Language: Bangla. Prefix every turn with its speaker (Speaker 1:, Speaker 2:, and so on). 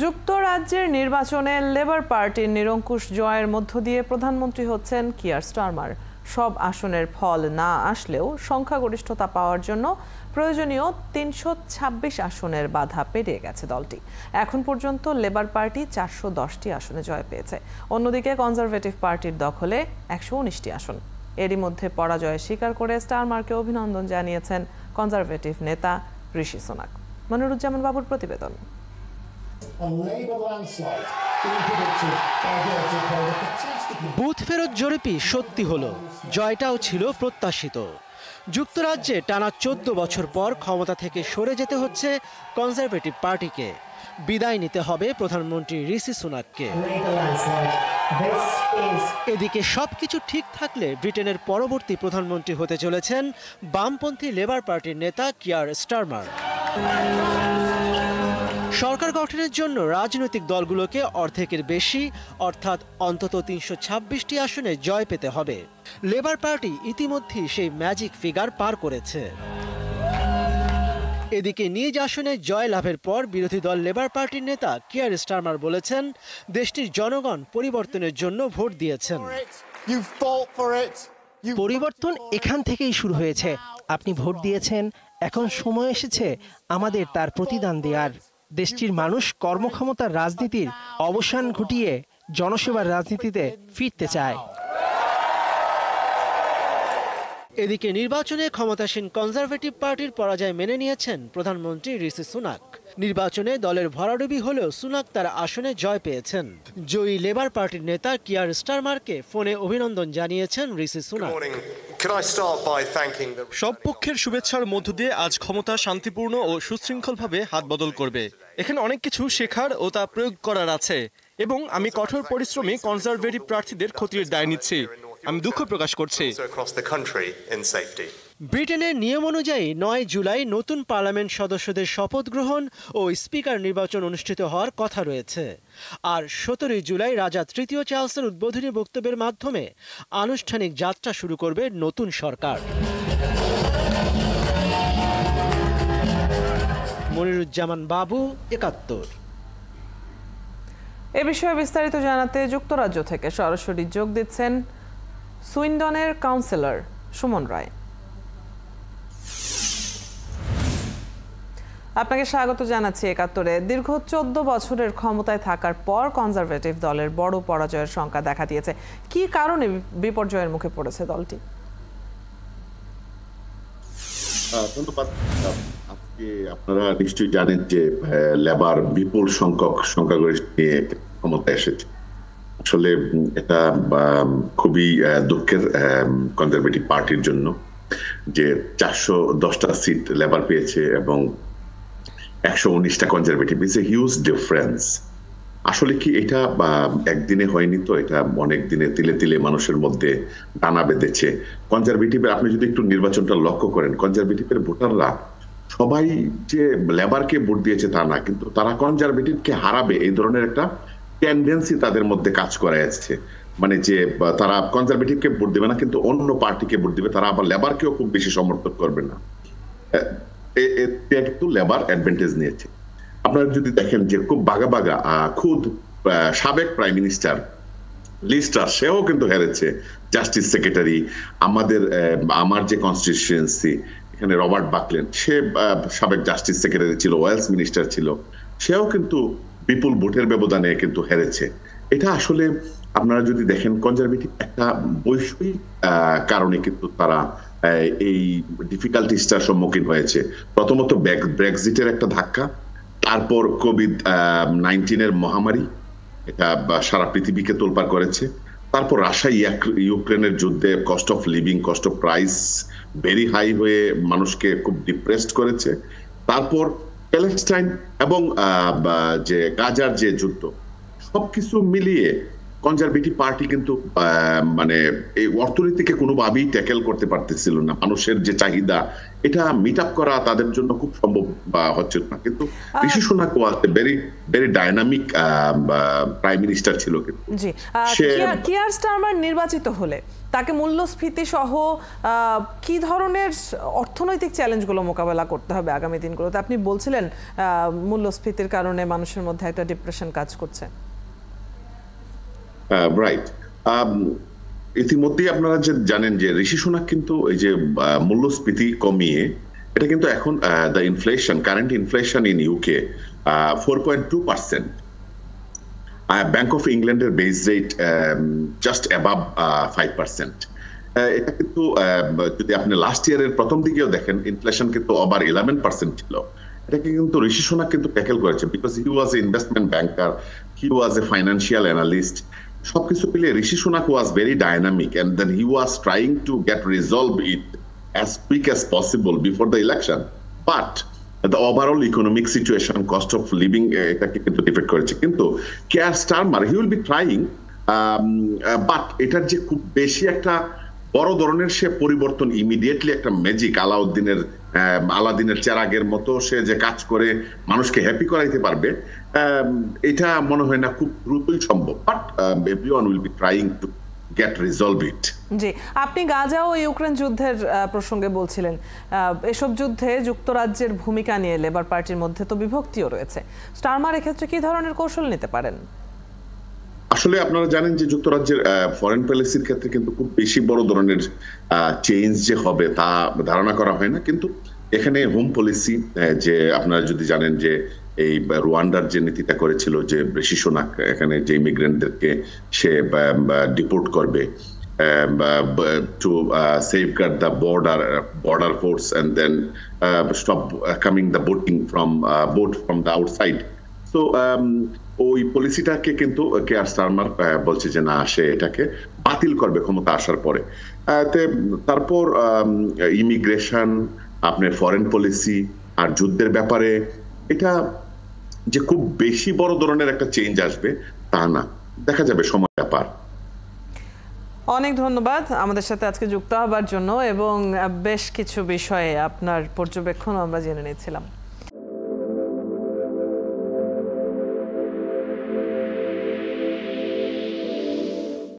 Speaker 1: যুক্তরাজ্যের নির্বাচনে লেবার পার্টির নিরঙ্কুশ জয়ের মধ্য দিয়ে প্রধানমন্ত্রী হচ্ছেন কিয়ার স্টারমার। সব আসনের ফল না আসলেও সংখ্যাগরিষ্ঠতা পাওয়ার জন্য প্রয়োজনীয় ৩২৬ আসনের বাধা পেরিয়ে গেছে দলটি। এখন পর্যন্ত লেবার পার্টি ৪১০টি আসনে জয় পেয়েছে। অন্যদিকে কনজারভেটিভ পার্টির দখলে ১১৯টি আসন। এরই মধ্যে পরাজয় স্বীকার করে স্টারমারকে অভিনন্দন জানিয়েছেন কনজারভেটিভ নেতা ঋষি সুনাক। মনিরুজ্জামান বাবুর প্রতিবেদন।
Speaker 2: বুথ ফেরত জরিপই সত্যি হলো, জয়টাও ছিল প্রত্যাশিত। যুক্তরাজ্যে টানা ১৪ বছর পর ক্ষমতা থেকে সরে যেতে হচ্ছে কনজারভেটিভ পার্টিকে। বিদায় নিতে হবে প্রধানমন্ত্রী ঋষি সুনাককে। এদিকে সবকিছু ঠিক থাকলে ব্রিটেনের পরবর্তী প্রধানমন্ত্রী হতে চলেছেন বামপন্থী লেবার পার্টির নেতা কিয়ার স্টারমার। সরকার গঠনের জন্য রাজনৈতিক দলগুলোকে অর্ধেকের বেশি অর্থাৎ অন্তত ৩২৬টি আসনে জয় পেতে হবে। লেবার পার্টি ইতিমধ্যেই সেই ম্যাজিক ফিগার পার করেছে। এদিকে নিজ আসনে জয় লাভের পর বিরোধী দল লেবার পার্টির নেতা কিয়ার স্টারমার বলেছেন, দেশটির জনগণ পরিবর্তনের জন্য ভোট দিয়েছেন।
Speaker 3: পরিবর্তন এখান থেকেই শুরু হয়েছে। আপনি ভোট দিয়েছেন, এখন সময় এসেছে আমাদের তার প্রতিদান দেওয়ার। দেশটির মানুষ কর্মক্ষমতার রাজনীতির অবসান ঘটিয়ে জনসেবার রাজনীতিতে ফিরতে চায়।
Speaker 2: এদিকে নির্বাচনে ক্ষমতাসীন কনজারভেটিভ পার্টির পরাজয় মেনে নিয়েছেন প্রধানমন্ত্রী ঋষি সুনাক। নির্বাচনে দলের ভরাডুবি হলেও সুনাক তার আসনে জয় পেয়েছেন। জয়ী লেবার পার্টির নেতা কিয়ার স্টারমারকে ফোনে অভিনন্দন জানিয়েছেন ঋষি সুনাক।
Speaker 4: সব পক্ষের শুভেচ্ছার মধ্য দিয়ে আজ ক্ষমতা শান্তিপূর্ণ ও সুশৃঙ্খলভাবে হাত বদল করবে। এখানে অনেক কিছু শেখার ও তা প্রয়োগ করার আছে এবং আমি কঠোর পরিশ্রমী কনজারভেটিভ প্রার্থীদের ক্ষতির দায় নিচ্ছি। আমি দুঃখ প্রকাশ করছি।
Speaker 2: ব্রিটেনের নিয়ম অনুযায়ী ৯ জুলাই নতুন পার্লামেন্ট সদস্যদের শপথ গ্রহণ ও স্পিকার নির্বাচন অনুষ্ঠিত হওয়ার কথা রয়েছে। আর ১৭ জুলাই রাজা তৃতীয় চার্লসের উদ্বোধনী বক্তব্যের মাধ্যমে আনুষ্ঠানিক যাত্রা শুরু করবে নতুন সরকার। মনিরুজ্জামান বাবু, ৭১।
Speaker 1: এ বিষয়ে বিস্তারিত জানাতে যুক্তরাজ্য থেকে সরাসরি যোগ দিচ্ছেন সুইন্ডনের কাউন্সিলর সুমন রায়। আপনাকে স্বাগত জানাচ্ছি ৭১-এ। দীর্ঘ ১৪ বছরের ক্ষমতায় থাকার পর কনজারভেটিভ দলের বড় পরাজয়ের শঙ্কা দেখা দিয়েছে। কি কারণে বিপর্যয়ের মুখে পড়েছে দলটি?
Speaker 5: ধন্যবাদ। আজকে আপনারা নিশ্চয়ই জানেন যে লেবার বিপুল সংখ্যক সংখ্যাগরিষ্ঠ নিয়ে ক্ষমতায় এসেছে। আসলে এটা খুবই দুঃখের কনজারভেটিভ পার্টির জন্য যে ৪১০টা সিট লেবার পেয়েছে এবং ১১৯টা Conservative. It's a huge difference. আসলে কি এটা একদিনে হয়নি, তো এটা অনেক দিনে তিলে তিলে মানুষের মধ্যে দানা বেঁধেছে। কনজারভেটিভের আপনি যদি একটু নির্বাচনটা লক্ষ্য করেন, কনজারভেটিভের ভোটাররা সবাই যে লেবারকে ভোট দিয়েছে তা না, কিন্তু তারা কনজারভেটিভকে হারাবে এই ধরনের একটা টেন্ডেন্সি তাদের মধ্যে কাজ করে আসছে। মানে যে তারা কনজারভেটিভকে ভোট দেবে না, কিন্তু অন্য পার্টিকে ভোট দিবে। তারা আবার লেবারকেও খুব বেশি সমর্থন করবে না। একটু লেবার অ্যাডভান্টেজ নিয়েছে। আপনারা যদি দেখেন যে খুব বাগা বাগা খুদ সাবেক প্রাইম মিনিস্টার লিজ ট্রাস, সেও কিন্তু হেরেছে। জাস্টিস সেক্রেটারি আমার যে কনস্টিটিউয়েন্সি, এখানে রবার্ট বাকলেন, সে সাবেক জাস্টিস সেক্রেটারি ছিল, ওয়েলস মিনিস্টার ছিল, সেও কিন্তু বিপুল ভোটের ব্যবধানে কিন্তু হেরেছে। এটা আসলে আপনারা যদি দেখেন কনজারভেটিভ একটা বৈষয়িক কারণে কিন্তু তারা এই ডিফিকাল্টিসটার সম্মুখীন হয়েছে। প্রথমত ব্রেক্সিটের একটা ধাক্কা, তারপর কোভিড-১৯ মহামারী, এটা সারা পৃথিবীকে তোলপাড় করেছে। তারপর রাশিয়া ইউক্রেনের যুদ্ধে cost of living, cost of price very high হয়ে মানুষকে খুব ডিপ্রেসড করেছে। তারপর প্যালেস্টাইন এবং যে গাজার যে যুদ্ধ, সবকিছু মিলিয়ে কনজারভেটিভ পার্টি কিন্তু মানে এই অর্থনীতিকে কোনোভাবেই ট্যাকেল করতে পারতেছিল না। মানুষের যে চাহিদা এটা মিট আপ করা তাদের জন্য খুব সম্ভব হচ্ছে না। কিন্তু Rishi Sunak was very very dynamic prime minister ছিল।
Speaker 1: জি, কিয়ার স্টারমার নির্বাচিত হলে তাকে মূল্যস্ফীতি সহ কি ধরনের অর্থনৈতিক চ্যালেঞ্জগুলো মোকাবেলা করতে হবে আগামী দিনগুলোতে? আপনি বলছিলেন মূল্যস্ফীতির কারণে মানুষের মধ্যে একটা ডিপ্রেশন কাজ করছে।
Speaker 5: রাইট, ইতিমধ্যেই আপনারা যে জানেন যে ঋষি সুনাক কিন্তু এই যে মূল্যস্ফীতি কমিয়ে এটা কিন্তু এখন the inflation, current inflation in UK 4.2%, bank of ইংল্যান্ডের বেস রেট জাস্ট অ্যাবাভ 5%। এটা কিন্তু যদি আপনি লাস্ট ইয়ারের প্রথম দিকেও দেখেন ইনফ্লেশন কিন্তু ওভার 11% ছিল। এটাকে কিন্তু ঋষি সুনাক কিন্তু ট্যাকেল করেছে, because he was a investment banker, he was a financial analyst. সবকিছু মিলে Rishi Sunak was very dynamic and then he was trying to get resolve it as quick as possible before the election. But the overall economic situation, cost of living, এটাকে কিন্তু ডিফেক্ট করেছে। কিন্তু care Starmer he will be trying, but এটার যে খুব বেশি একটা বড় ধরনের সে পরিবর্তন ইমিডিয়েটলি একটা ম্যাজিক আলাদিনের চেরাগের মতো সে যে কাজ করে মানুষকে হ্যাপি করাইতে পারবে, এটা মনে হয় না খুব দ্রুতই সম্ভব। But everyone will be trying to get resolve it.
Speaker 1: জি, আপনি গাজা ও ইউক্রেন যুদ্ধের প্রসঙ্গে বলছিলেন। এসব যুদ্ধে যুক্তরাজ্যের ভূমিকা নিয়ে লেবার পার্টির মধ্যে তো বিভক্তিও রয়েছে। স্টারমার এক্ষেত্রে কি ধরনের কৌশল নিতে পারেন?
Speaker 5: আসলে আপনারা জানেন যে যুক্তরাজ্যের ফরেন পলিসির ক্ষেত্রে কিন্তু খুব বেশি বড় ধরনের চেঞ্জ যে হবে তা ধারণা করা হয় না। কিন্তু এখানে হোম পলিসি, যে আপনারা যদি জানেন যে এই রুয়ান্ডার যে নীতিটা করেছিল যে ঋষি সুনাক এখানে যে ইমিগ্রেন্টদেরকে সে ডিপোর্ট করবে to safeguard the border force and then stop coming the boat from the outside. So ওই পলিসিটাকে কিন্তু কেয়ার স্টারমার বলছে যে না, সে এটাকে বাতিল করবে ক্ষমতা আসার পরে। তারপর ইমিগ্রেশন, আপনার ফরেন পলিসি আর যুদ্ধের ব্যাপারে এটা যে খুব বেশি বড় ধরনের একটা চেঞ্জ আসবে তা না, দেখা যাবে সময় ব্যাপার।
Speaker 1: অনেক ধন্যবাদ আমাদের সাথে আজকে যুক্ত হবার জন্য, এবং বেশ কিছু বিষয়ে আপনার পর্যবেক্ষণ আমরা জেনে নিয়েছিলাম।